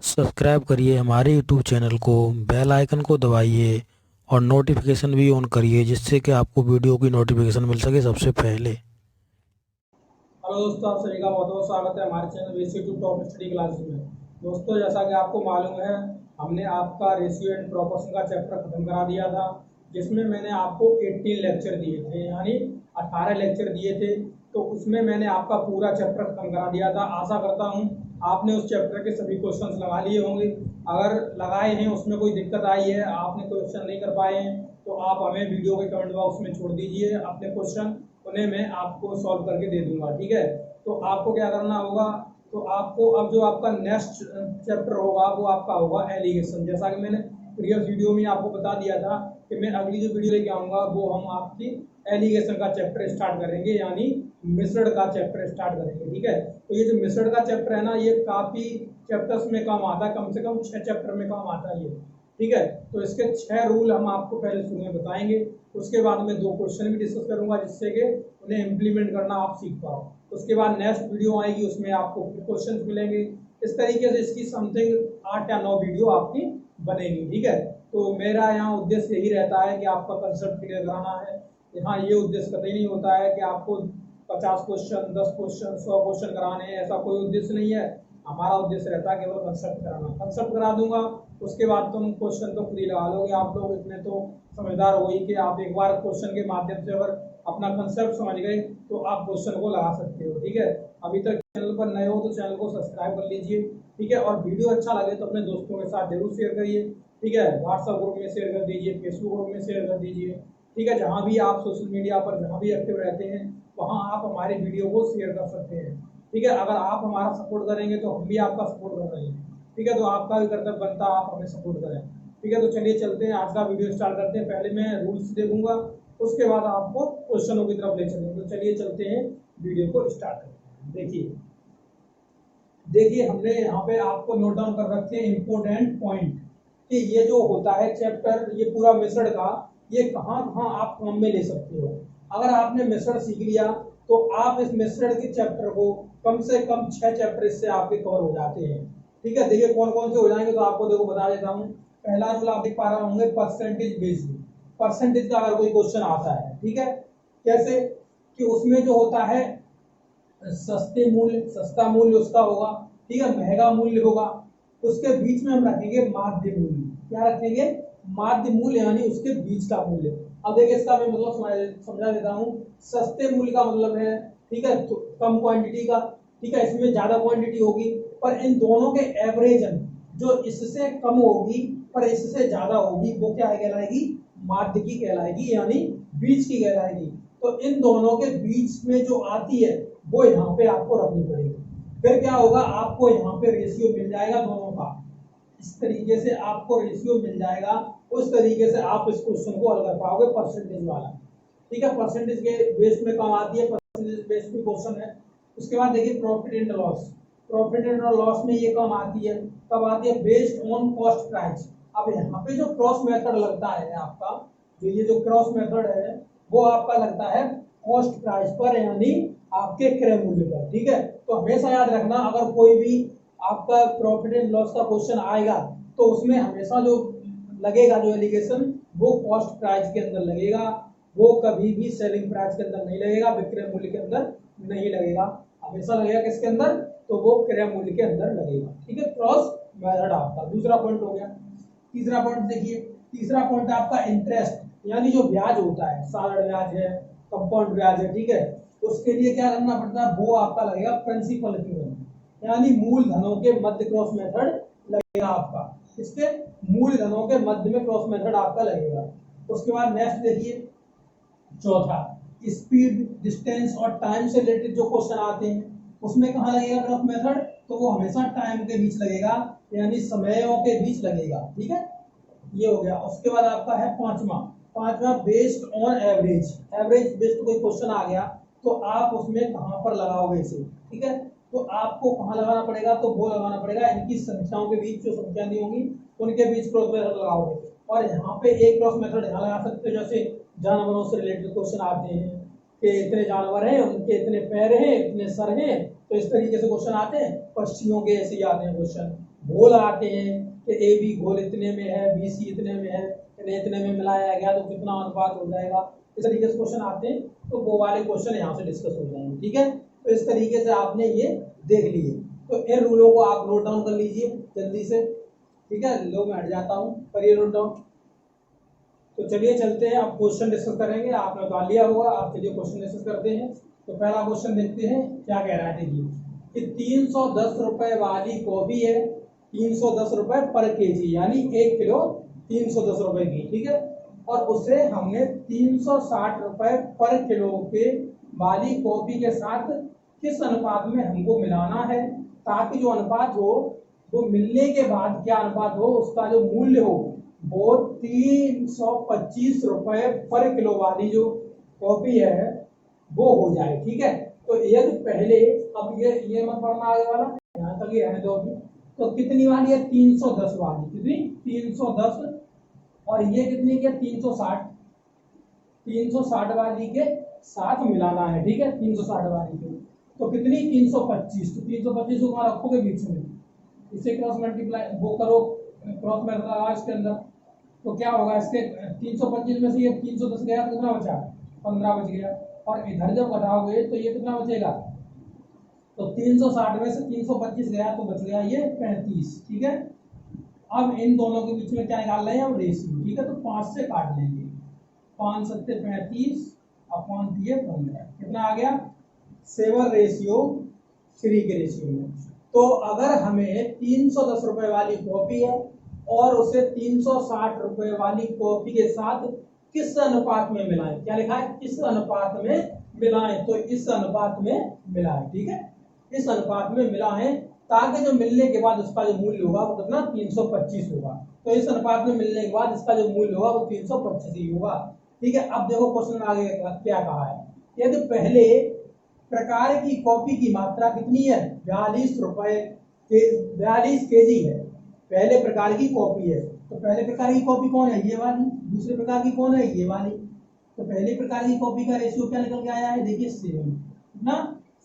Subscribe करिए हमारे YouTube channel को, बेल आइकन को दबाइए और नोटिफिकेशन भी ऑन करिए जिससे कि आपको वीडियो की नोटिफिकेशन मिल सके सबसे पहले। हेलो दोस्तों, आप सभी का बहुत बहुत स्वागत है हमारे channel basic to top study classes में। दोस्तों, जैसा कि आपको मालूम है, हमने आपका रेशियो एंड प्रोपोर्शन का चैप्टर खत्म करा दिया था, जिसमें मैंने आपको 18 लेक्चर दिए थे, यानी 18 लेक्चर दिए थे। तो उसमें मैंने आपका पूरा चैप्टर खत्म करा दिया था। आशा करता हूँ आपने उस चैप्टर के सभी क्वेश्चन लगा लिए होंगे। अगर लगाए हैं, उसमें कोई दिक्कत आई है, आपने क्वेश्चन नहीं कर पाए हैं, तो आप हमें वीडियो के कमेंट बॉक्स में छोड़ दीजिए अपने क्वेश्चन, उन्हें मैं आपको सॉल्व करके दे दूंगा। ठीक है, तो आपको क्या करना होगा, तो आपको अब जो आपका नेक्स्ट चैप्टर होगा वो आपका होगा एलिगेशन। जैसा कि मैंने प्रीवियस वीडियो में आपको बता दिया था कि मैं अगली जो वीडियो लेके आऊंगा वो हम आपकी एलिगेशन का चैप्टर स्टार्ट करेंगे, यानी मेथड का चैप्टर स्टार्ट करेंगे। ठीक है, तो ये जो मेथड का चैप्टर है ना, ये काफी चैप्टर्स में काम आता है, कम से कम 6 चैप्टर में काम आता है ये। ठीक है, तो इसके 6 रूल हम आपको पहले शुरू में बताएंगे, उसके बाद में 2 क्वेश्चन भी डिस्कस करूंगा जिससे कि उन्हें इम्प्लीमेंट करना आप सीख पाओ। उसके बाद नेक्स्ट वीडियो आएगी, उसमें आपको क्वेश्चन मिलेंगे। इस तरीके से इसकी समथिंग 8 या 9 वीडियो आपकी बनेगी। ठीक है, तो मेरा यहाँ उद्देश्य यही रहता है कि आपका कंसेप्ट क्लियर कराना है। यहाँ ये उद्देश्य कतई नहीं होता है कि आपको 50 क्वेश्चन, 10 क्वेश्चन, 100 क्वेश्चन कराने हैं, ऐसा कोई उद्देश्य नहीं है। हमारा उद्देश्य रहता है केवल कंसेप्ट कराना। कंसेप्ट करा दूंगा, उसके बाद तुम क्वेश्चन तो खुद ही लगा लोगे। आप लोग इतने तो समझदार हो ही कि आप एक बार क्वेश्चन के माध्यम से अगर अपना कंसेप्ट समझ गए तो आप क्वेश्चन को लगा सकते हो। ठीक है, अभी तक चैनल पर नए हो तो चैनल को सब्सक्राइब कर लीजिए। ठीक है, और वीडियो अच्छा लगे तो अपने दोस्तों के साथ जरूर शेयर करिए। ठीक है, व्हाट्सएप ग्रुप में शेयर कर दीजिए, फेसबुक ग्रुप में शेयर कर दीजिए। ठीक है, जहाँ भी आप सोशल मीडिया पर जहाँ भी एक्टिव रहते हैं वहाँ आप हमारे वीडियो को शेयर कर सकते हैं। ठीक है, अगर आप हमारा सपोर्ट करेंगे तो हम भी आपका सपोर्ट कर रहे हैं। ठीक है, तो आपका भी कर्तव्य बनता है आप हमें सपोर्ट करें। ठीक है, तो चलिए चलते हैं, आज का वीडियो स्टार्ट करते हैं। पहले मैं रूल्स दे दूंगा, उसके बाद आपको क्वेश्चनों की तरफ ले चलेंगे। तो चलिए चलते हैं, वीडियो को स्टार्ट करते हैं। देखिए देखिए हमने यहाँ पे आपको नोट डाउन कर रखे हैं इंपोर्टेंट पॉइंट कि ये जो होता है चैप्टर, ये पूरा मेथड का, ये कहाँ कहाँ आप काम में ले सकते हो। अगर आपने मेथड सीख लिया तो आप इस मेथड के चैप्टर को कम से कम 6 चैप्टर इससे आपके कवर हो जाते हैं। ठीक है, देखिए कौन कौन से हो जाएंगे, तो आपको देखो बता देता हूँ। पहला रूल आप देख पा रहे होंगे, परसेंटेज बेस्ड। परसेंटेज का अगर कोई क्वेश्चन आता है, ठीक है, कैसे कि उसमें जो होता है सस्ते मूल्य, सस्ता मूल्य उसका होगा, ठीक है, महंगा मूल्य होगा, उसके बीच में हम रखेंगे माध्य मूल्य। क्या रखेंगे? माध्य मूल्य, यानी उसके बीच का मूल्य। अब देखिए इसका मैं मतलब समझा देता हूँ। सस्ते मूल्य का मतलब है, ठीक है, तो कम क्वांटिटी का, ठीक है, इसमें ज्यादा क्वांटिटी होगी, पर इन दोनों के एवरेजन जो इससे कम होगी पर इससे ज्यादा होगी वो क्या कहलाएगी? माध्य की कहलाएगी, यानी बीच की कहलाएगी। तो इन दोनों के बीच में जो आती है वो यहाँ पे आपको रखनी पड़ेगी। फिर क्या होगा, आपको यहाँ पे रेशियो मिल जाएगा दोनों का। इस तरीके से आपको रेशियो मिल जाएगा, उस तरीके से आप इस क्वेश्चन को हल कर पाओगे परसेंटेज वाला। ठीक है, परसेंटेज के बेस में काम आती है, परसेंटेज बेस पे क्वेश्चन है। उसके बाद देखिए profit and loss. Profit and loss में ये काम आती है, कब आती है? Based on cost price. अब यहाँ पे जो क्रॉस मेथड लगता है आपका, जो ये जो क्रॉस मेथड है वो आपका लगता है कॉस्ट प्राइस पर, यानी आपके क्रय मूल्य पर। ठीक है, तो हमेशा याद रखना, अगर कोई भी आपका प्रॉफिट एंड लॉस का क्वेश्चन आएगा तो उसमें हमेशा जो लगेगा, जो एलिगेशन, वो कॉस्ट प्राइस के अंदर लगेगा, वो कभी भी सेलिंग प्राइस के अंदर नहीं लगेगा, विक्रय मूल्य के अंदर नहीं लगेगा। हमेशा लगेगा किसके अंदर? तो वो क्रय मूल्य के अंदर लगेगा। ठीक है, क्रॉस मेथड आपका दूसरा पॉइंट हो गया। तीसरा पॉइंट देखिए, तीसरा पॉइंट आपका इंटरेस्ट, यानी जो ब्याज होता है, साधारण ब्याज है, कंपाउंड ब्याज है, ठीक है, उसके लिए क्या करना पड़ता है? वो आपका लगेगा प्रिंसिपल इक्विवेलेंट, यानी मूलधनों के मध्य क्रॉस मेथड लगेगा आपका। इसके मूलधनों के मध्य में क्रॉस मेथड आपका लगेगा। उसके बाद नेक्स्ट देखिए चौथा, स्पीड, डिस्टेंस और टाइम से रिलेटेड जो क्वेश्चन आते हैं उसमें कहाँ लगेगा क्रॉस मेथड? तो वो हमेशा टाइम के बीच लगेगा, यानी समयों के बीच लगेगा। ठीक है, ये हो गया। उसके बाद आपका है पांचवा, based on average. Average based कोई क्वेश्चन आ गया तो आप उसमें कहां पर लगाओगे इसे? ठीक है, तो आपको कहां लगाना पड़ेगा? तो वो लगाना पड़ेगा इनकी संख्याओं के बीच, जो संख्या दी होंगी उनके बीच क्रॉस मेथड लगाओगे। और यहाँ पे एक क्रॉस मेथड यहाँ लगा सकते हो, जैसे जानवरों से रिलेटेड क्वेश्चन आते हैं कि इतने जानवर हैं, उनके इतने पैर हैं, इतने सर हैं, तो इस तरीके से क्वेश्चन आते हैं, पश्चिमों के ऐसे ही आते हैं क्वेश्चन। घोल आते हैं कि ए बी घोल इतने में है, बी सी इतने में है, इन्हें इतने में मिलाया गया तो कितना अनुपात हो जाएगा, इस तरीके से क्वेश्चन आते हैं। तो वो वाले क्वेश्चन यहाँ से डिस्कस हो जाएंगे, ठीक है। तो इस तरीके से आपने ये देख लिए। तो इन रूलों को आप नोट डाउन कर लीजिए जल्दी से, ठीक है। लो मैं हट जाता हूँ, करिए नोट डाउन। तो चलिए चलते हैं, अब क्वेश्चन डिस्कस करेंगे। आपने बता लिया होगा, आप चलिए क्वेश्चन डिस्कस करते हैं। तो पहला क्वेश्चन देखते हैं क्या कह रहा है। देखिए कि 310 रुपए वाली कॉफी है, 310 रुपए पर केजी, यानी 1 किलो 310 रुपए की, ठीक है। और उसे हमने 360 रुपए पर किलो के वाली कॉफी के साथ किस अनुपात में हमको मिलाना है, ताकि जो अनुपात हो वो मिलने के बाद क्या अनुपात हो, उसका जो मूल्य हो वो 325 रुपए पर किलो वाली जो कॉफी है वो हो जाए, ठीक है। तो यदि पहले, अब ये मत पढ़ना आगे वाला, यहाँ तक ही रहने दो अभी। तो कितनी वाली है, 310 वाली, कितनी 310, और ये कितनी की 360, 360 वाली के साथ मिलाना है, ठीक है। 360 वाली के तो कितनी 325, तो 325 को वहां रखोगे बीच में, इसे क्रॉस मल्टीप्लाई वो करो, क्रॉस मल्टीप्लाई इसके अंदर, तो क्या होगा, इसके 325 में से ये 310 गया तो कितना बचा, 15 बच गया। और इधर जब घटाओगे तो ये कितना बचेगा, तो 360 में से 325 गया तो बच गया ये 35, ठीक है। अब इन दोनों के बीच में क्या निकाल रहे हैं हम, रेशियो, ठीक है। तो 5 से काट लेंगे, 5 सत्ते 35 अपॉन दिए 15, कितना आ गया 7:3 के रेशियो में। तो अगर हमें 310 रुपए वाली कॉपी है और उसे 360 रुपए वाली कॉपी के साथ किस अनुपात में मिलाएं, क्या लिखा है, किस अनुपात में मिलाएं, तो इस अनुपात में मिलाएं, ठीक है। इस अनुपात में मिलाएं ताकि जो मिलने के बाद उसका जो मूल्य होगा वो कितना 325 होगा। तो इस अनुपात में मिलने के बाद इसका जो मूल्य होगा वो 325 ही होगा, ठीक है। अब देखो क्वेश्चन में आगे क्या कहा है, यदि पहले प्रकार की कॉफी की मात्रा कितनी है, 42 रुपए 42 केजी है, पहले प्रकार की कॉफी है। तो पहले प्रकार की कॉफी कौन है, ये वाली। दूसरे प्रकार की कौन है, ये वाली। तो पहले प्रकार की कॉफी का रेशियो क्या निकल के आया है, देखिए 7, कितना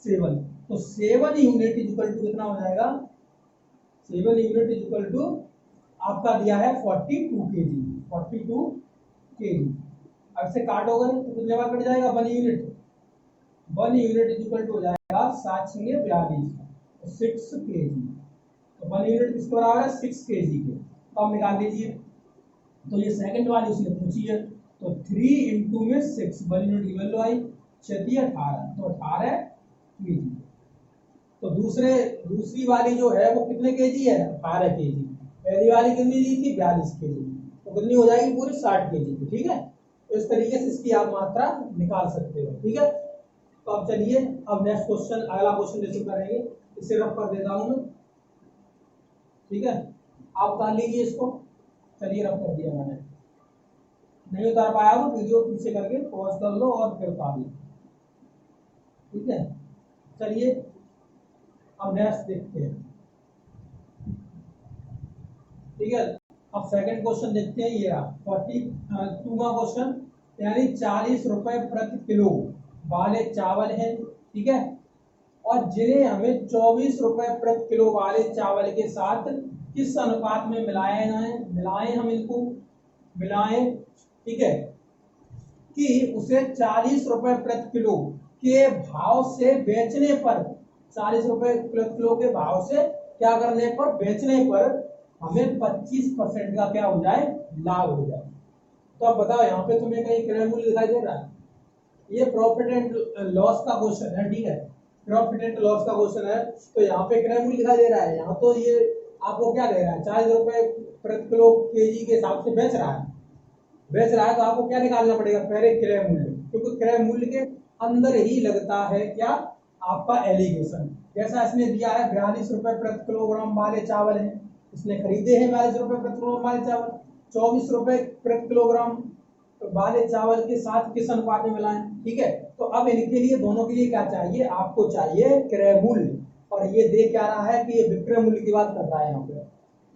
7। तो 7 यूनिट इक्वल टू कितना हो जाएगा, 7 यूनिट इक्वल टू आपका दिया है 42 केजी, 42 केजी। अब से काटोगे तो कितने बार कट जाएगा, 1 यूनिट, 1 यूनिट इक्वल टू हो जाएगा 7 संगे 42, 6 केजी। तो 1 यूनिट किसके बराबर है, 6 केजी के। तो अब निकाल लीजिए। तो ये सेकंड वाली उसने पूछी है, तो 3 इंटू में 6, 1 यूनिट की वैल्यू आई 18, तो 18 केजी। तो दूसरी वाली जो है वो कितने केजी है, 18 केजी। पहली वाली कितनी दी थी, 42 केजी, तो कितनी हो जाएगी पूरी 60 केजी की, ठीक है। तो इस तरीके से इसकी आप मात्रा निकाल सकते हो, ठीक है। तो अब चलिए, अब नेक्स्ट क्वेश्चन, अगला क्वेश्चन रिसीव करेंगे, इसे रफ कर देता हूं मैं, ठीक है। आप उतार लीजिए इसको, चलिए रफ कर दिया मैंने, नहीं उतार पाया तो वीडियो पीछे करके पॉज कर लो और फिर उतार लो, ठीक है। चलिए अब नेक्स्ट देखते हैं, ठीक है। अब सेकंड क्वेश्चन देखते हैं, ये रहा 42वां क्वेश्चन, यानी 40 रुपए प्रति किलो वाले चावल हैं, ठीक है। और जिन्हें हमें 24 रुपए प्रति किलो वाले चावल के साथ किस अनुपात में मिलाएं हम इनको, मिलाएं, ठीक है, कि उसे 40 रुपए प्रति किलो के भाव से बेचने पर, 40 रुपए प्रति किलो के भाव से क्या करने पर, बेचने पर हमें 25% का क्या हो जाए, लाभ हो जाए। तो अब बताओ, यहाँ पे तुम्हें कहीं क्रय मूल्य दिखाई दे रहा है, ये प्रॉफिट एंड लॉस का क्वेश्चन है, ठीक है। प्रॉफिट एंड लॉस का क्वेश्चन है, तो यहाँ पे क्रय मूल्य दिखाई दे रहा है। यहाँ तो ये आपको क्या दे रहा है, 40 रुपए प्रति किलो केजी के हिसाब से बेच रहा है, तो आपको क्या निकालना पड़ेगा, पहले क्रय मूल्य, क्योंकि क्रय मूल्य के अंदर ही लगता है क्या, आपका एलिगेशन। जैसा इसने दिया है 42 रुपए प्रति किलोग्राम वाले चावल हैं, इसने खरीदे हैं 42 रुपए प्रति किलोग्राम वाले चावल, 24 रुपए प्रति किलोग्राम वाले चावल के साथ किस अनुपात में मिलाएं, ठीक है। तो अब इनके लिए, दोनों के लिए क्या चाहिए, आपको चाहिए क्रय मूल्य, और ये दे क्या रहा है कि ये विक्रय मूल्य की बात कर रहा है यहाँ पे,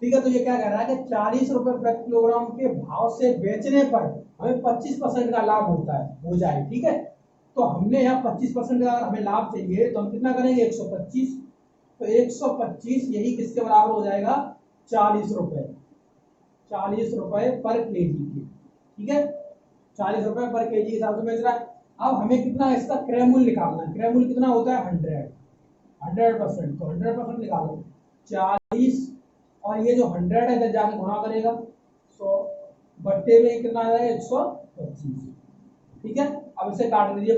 ठीक है। तो ये क्या कह रहा है कि 40 रुपए प्रति किलोग्राम के भाव से बेचने पर हमें 25% का लाभ होता है, हो जाए, ठीक है। तो हमने यहाँ 25% का हमें लाभ चाहिए तो हम कितना करेंगे 125, तो 125 यही किसके बराबर हो जाएगा 40 रुपए, 40 रुपए पर केजी की, ठीक है, 40 रुपए पर केजी के हिसाब से बेच रहा है। अब हमें कितना इसका क्रय मूल्य निकालना है, क्रय मूल्य कितना होता है 100%, तो 100% निकालो 40 और ये जो 100 है इधर जाके गुणा करेगा 100 बट्टे में कितना आ जाएगा 125, ठीक है। अब इसे काट लीजिए,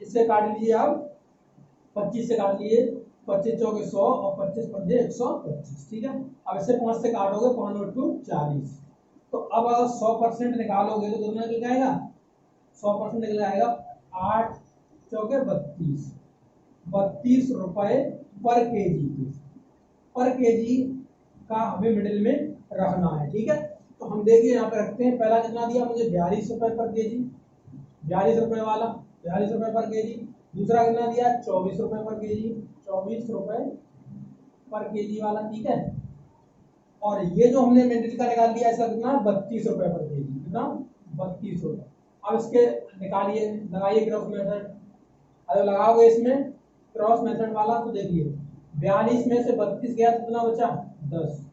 इससे काट लीजिए, अब 25 से काट लीजिए, 25 चौके 100 और 25 पंजे 125, ठीक है। अब इसे 5 से काटोगे 5 2 40, तो अब अगर 100% निकालोगे तो कितना निकल जाएगा 100% निकल जाएगा 8 चौके 32, 32 रुपए पर केजी, पर केजी का हमें मिडिल में रखना है, ठीक है। तो हम देखिए यहाँ पे रखते हैं, पहला कितना दिया मुझे 42 रुपए पर केजी, 42 रुपए वाला 42 रुपए पर केजी, दूसरा कितना दिया 24 रुपए पर केजी, 24 रुपए पर केजी वाला, ठीक है। और ये जो हमने मिडिल का निकाल दिया इसका कितना 32 रुपए पर केजी, कितना 32 रुपए। अब इसके निकालिए, लगाइए क्रॉस मेथड, अगर लगाओगे इसमें क्रॉस मेथड वाला तो देखिए 42 में से 32 गया तो कितना बचा 10,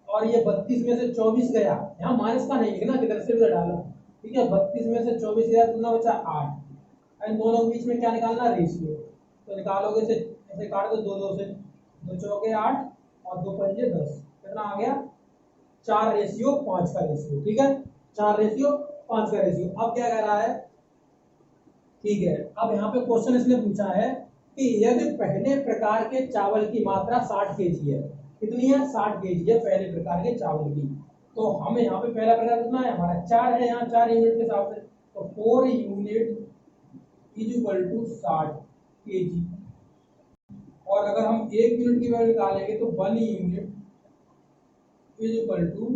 और ये 32 में से 24 गया, यहाँ माइनस का नहीं लिखना, किधर से भी डालो, ठीक है। 32 में से 24 गया तो कितना बचा 8, इन दोनों के बीच में क्या निकालना रेशियो, तो निकालोगे से ऐसे काट दो 2 2 से, 2 चौके 8 और 2 पंजे 10, कितना आ गया 4:5 का रेशियो, ठीक है, 4:5 का रेशियो। अब क्या कह रहा है, ठीक है, अब यहाँ पे क्वेश्चन इसने पूछा है कि यदि पहले प्रकार के चावल की मात्रा 60 केजी है, कितनी है 60 केजी है पहले प्रकार के चावल की, तो हमें यहाँ पे पहला प्रकार कितना है हमारा 4 है, यहाँ 4 यूनिट के हिसाब से, तो 4 unit is equal to 60 kg, और अगर हम 1 यूनिट की वैल्यू निकालेंगे तो 1 यूनिट इज इक्वल टू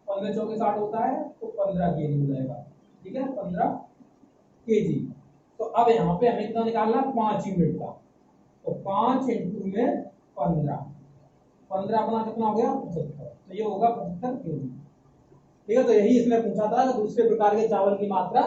15 चौके 60 होता है तो 15 केजी हो जाएगा, ठीक है, 15 केजी। तो अब यहाँ पे हमें कितना निकालना 5 यूनिट का, तो 5 इंटू में 15, 15 अपना कितना हो गया 75, तो ये होगा 75 केजी, ठीक है। तो यही इसने पूछा था कि दूसरे प्रकार के चावल की मात्रा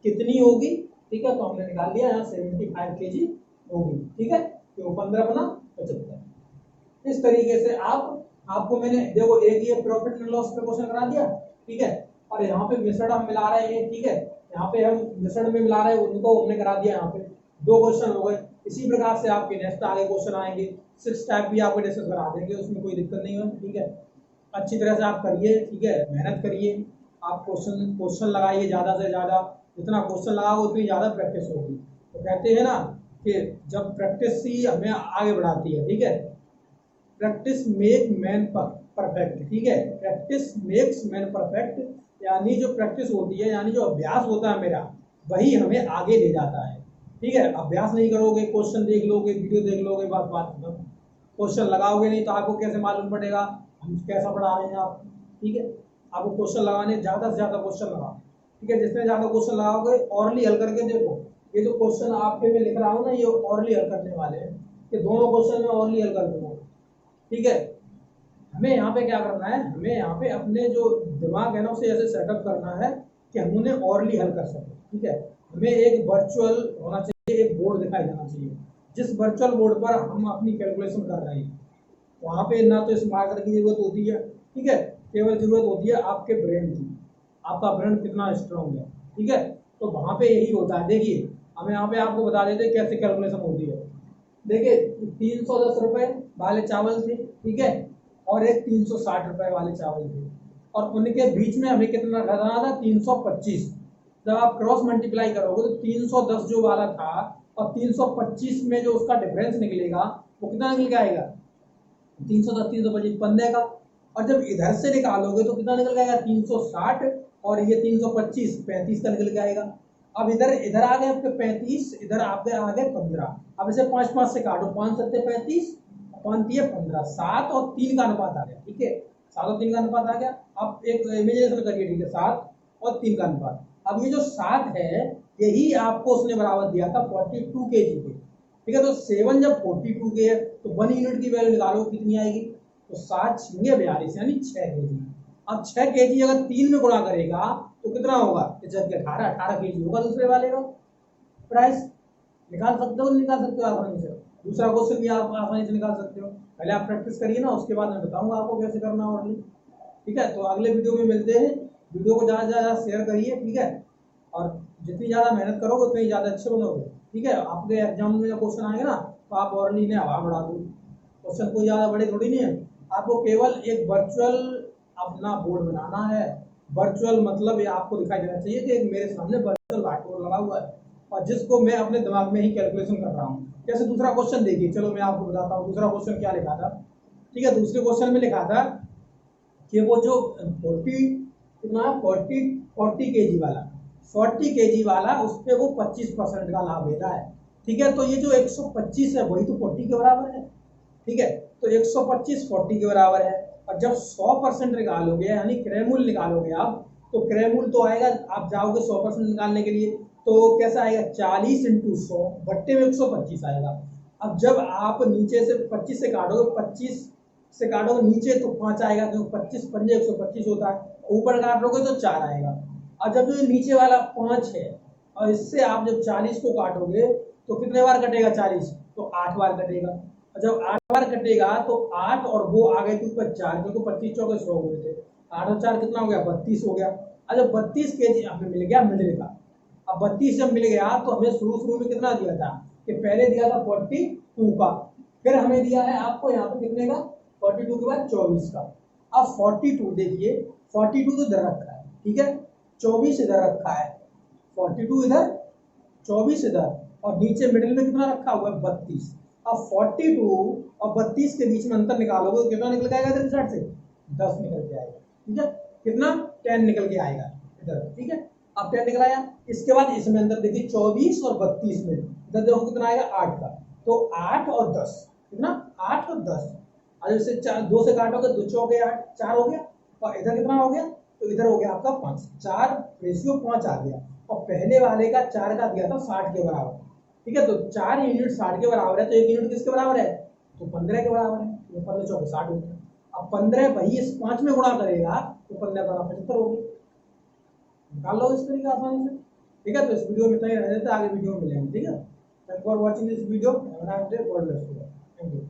कितनी होगी, ठीक है, तो हमने निकाल दिया यहाँ 75 केजी होगी, ठीक है, तो 15 बना 75। इस तरीके से आपको मैंने देखो एक ये प्रॉफिट एंड लॉस पे क्वेश्चन करा दिया, ठीक है, और यहाँ पे मिश्रण हम मिला रहे हैं, ठीक है, यहाँ पे हम मिश्रण में मिला रहे हैं उनको हमने करा दिया, यहाँ पे 2 क्वेश्चन हो गए। इसी प्रकार से आपके नेक्स्ट आगे क्वेश्चन आएंगे, 6 टाइप भी आपको डिस्कस करा देंगे, उसमें कोई दिक्कत नहीं है, ठीक है। अच्छी तरह से आप करिए, ठीक है, मेहनत करिए, आप क्वेश्चन लगाइए ज़्यादा से ज़्यादा, जितना क्वेश्चन लगाओगे उतनी ज़्यादा प्रैक्टिस होगी। तो कहते हैं ना कि जब प्रैक्टिस ही हमें आगे बढ़ाती है, ठीक है, प्रैक्टिस मेक मैन परफेक्ट, ठीक है, प्रैक्टिस मेक्स मैन परफेक्ट, यानी जो प्रैक्टिस होती है, यानी जो अभ्यास होता है मेरा, वही हमें आगे ले जाता है, ठीक है। अभ्यास नहीं करोगे, क्वेश्चन देख लोगे, वीडियो देख लोगे, बात क्वेश्चन लगाओगे नहीं तो आपको कैसे मालूम पड़ेगा हम कैसा पढ़ा रहे हैं आप, ठीक है। आपको क्वेश्चन लगाने ज़्यादा से ज़्यादा क्वेश्चन लगाओ, ठीक है, जितने ज़्यादा क्वेश्चन लगाओगे ऑरली हल करके देखो, ये जो क्वेश्चन आपके में लिख रहा हूँ ना ये ऑरली हल करने वाले हैं, ये दोनों क्वेश्चन में ऑरली हल कर दूंगा, ठीक है। हमें यहाँ पे क्या करना है, हमें यहाँ पे अपने जो दिमाग है ना उसे ऐसे सेटअप करना है कि हम उन्हें ऑरली हल कर सकें, ठीक है। हमें एक वर्चुअल होना चाहिए, एक बोर्ड दिखाई देना चाहिए, जिस वर्चुअल बोर्ड पर हम अपनी कैलकुलेशन कर रहे हैं, वहाँ पे ना तो इस मार्कर की जरूरत होती है, ठीक है, केवल जरूरत होती है आपके ब्रेन की, आपका ब्रेन कितना स्ट्रांग है, ठीक है। तो वहाँ पे यही होता है, देखिए हमें यहाँ पे आपको बता देते कैसे कैलकुलेशन होती है। देखिए 310 रुपए वाले चावल थे, ठीक है, और एक 360 रुपए वाले चावल थे, और उनके बीच में हमें कितना लगाना था 325। जब आप क्रॉस मल्टीप्लाई करोगे तो 310 जो वाला था और 325 में जो उसका डिफरेंस निकलेगा वो कितना निकल के आएगा 310 325 15 का, और जब इधर से निकालोगे तो कितना निकल जाएगा 360, और ये 325 35 का निकल के आएगा। अब इधर आ गए आपके 35, इधर आपके आ गए 15। अब इसे 5 5 से काटो, 5 7 35, 5 3 15, 7 और 3 का अनुपात आ गया, ठीक है, 7 और 3 का अनुपात आ गया। अब एक इमेजिनेशन करिए, ठीक है, 7 और 3 का अनुपात। अब ये जो 7 है यही आपको उसने बराबर दिया था 42 केजी के, ठीक है। तो 7 जब 42 के है तो 1 यूनिट की वैल्यू निकालो कितनी आएगी, तो 7 6 42 यानी 6 केजी। अब 6 केजी अगर 3 में गुणा करेगा तो कितना होगा, जब 18 केजी होगा दूसरे वाले का, प्राइस निकाल सकते हो, निकाल सकते हो आसानी से। दूसरा क्वेश्चन भी आप आसानी से निकाल सकते हो। पहले आप प्रैक्टिस करिए ना, उसके बाद मैं बताऊंगा आपको कैसे करना है ओरली। ठीक है, तो अगले वीडियो में मिलते हैं। वीडियो को ज़्यादा से ज़्यादा शेयर करिए, ठीक है, और जितनी ज़्यादा मेहनत करोगे उतनी ज़्यादा अच्छे बनोगे। ठीक है, आपके एग्जाम में क्वेश्चन आएंगे ना तो आप ओरली ने आवाज बढ़ा दो। क्वेश्चन कोई ज़्यादा बड़े थोड़ी नहीं है, आपको केवल एक वर्चुअल अपना बोर्ड बनाना है। वर्चुअल मतलब ये आपको दिखाई देना चाहिए कि एक मेरे सामने वर्चुअल व्हाइट बोर्ड लगा हुआ है और जिसको मैं अपने दिमाग में ही कैलकुलेशन कर रहा हूँ। जैसे दूसरा क्वेश्चन देखिए, चलो मैं आपको बताता हूँ दूसरा क्वेश्चन क्या लिखा था। ठीक है, दूसरे क्वेश्चन में लिखा था कि वो जो 40 केजी वाला 40 केजी वाला उस पर वो 25% का लाभ ले रहा है। ठीक है, तो ये जो 125 है वही तो 40 के बराबर है। ठीक है, तो 125 40 के बराबर है। और जब 100% निकालोगे यानी क्रयमूल्य निकालोगे आप, तो क्रयमूल्य तो आएगा, आप जाओगे 100% निकालने के लिए तो कैसा आएगा 40 इंटू 100 बट्टे में 125 आएगा। अब जब आप नीचे से 25 से काटोगे, 25 से काटोगे नीचे तो 5 आएगा, क्योंकि 25 पंजे 125 होता है। ऊपर काटोगे तो 4 आएगा। और जब जो नीचे वाला 5 है और इससे आप जब 40 को काटोगे तो कितने बार कटेगा 40, तो 8 बार कटेगा। और जब 8 बार कटेगा तो 8 और वो आ गए थे ऊपर 4, क्योंकि 25 चौके 100 हुए थे। 8 और 4 कितना हो गया 32 हो गया। और जब 32 केजी हमें मिल गया मिडिल का। अब 32 जब मिल गया तो हमें शुरू में कितना दिया था कि पहले दिया था 42 का, फिर हमें दिया है आपको यहाँ पे कितने का 42 के बाद 24 का। अब 42 देखिए, 42 तो इधर रखा है, ठीक है, 24 इधर रखा है, 42 इधर 24 इधर, और नीचे मिडिल में कितना रखा हुआ है 32। अब 42 और 32 के बीच में अंतर निकालोगे तो कितना निकल के आएगा इधर साइड से 10 निकल के आएगा। ठीक है, कितना 10 निकल के आएगा इधर। ठीक है, अब 10 निकल आया। इसके बाद इसमें अंदर देखिए 24 और 32 में इधर देखो कितना आएगा 8 का, तो 8 और 10 कितना 8 और 10। और जैसे 2 से काटोगे 2 चौके 8, 4 हो गया। और इधर कितना हो गया, तो इधर हो गया आपका 5, 4 रेशियो 5 आ गया। और पहले वाले का 4 का दिया था 60 के बराबर। ठीक है, तो 4 यूनिट 60 के बराबर है, तो 1 यूनिट किसके बराबर है, तो 15 के बराबर है। तो 15 चौके 60 हो गया। अब 15 वही इस 5 में गुणा करेगा तो 15 का 75 हो गया। निकाल लो इस तरीके आसानी से। ठीक है, तो इस वीडियो में इतना ही रहने देते, आगे वीडियो में मिलेंगे। ठीक है, thank for watching this video. Thank you.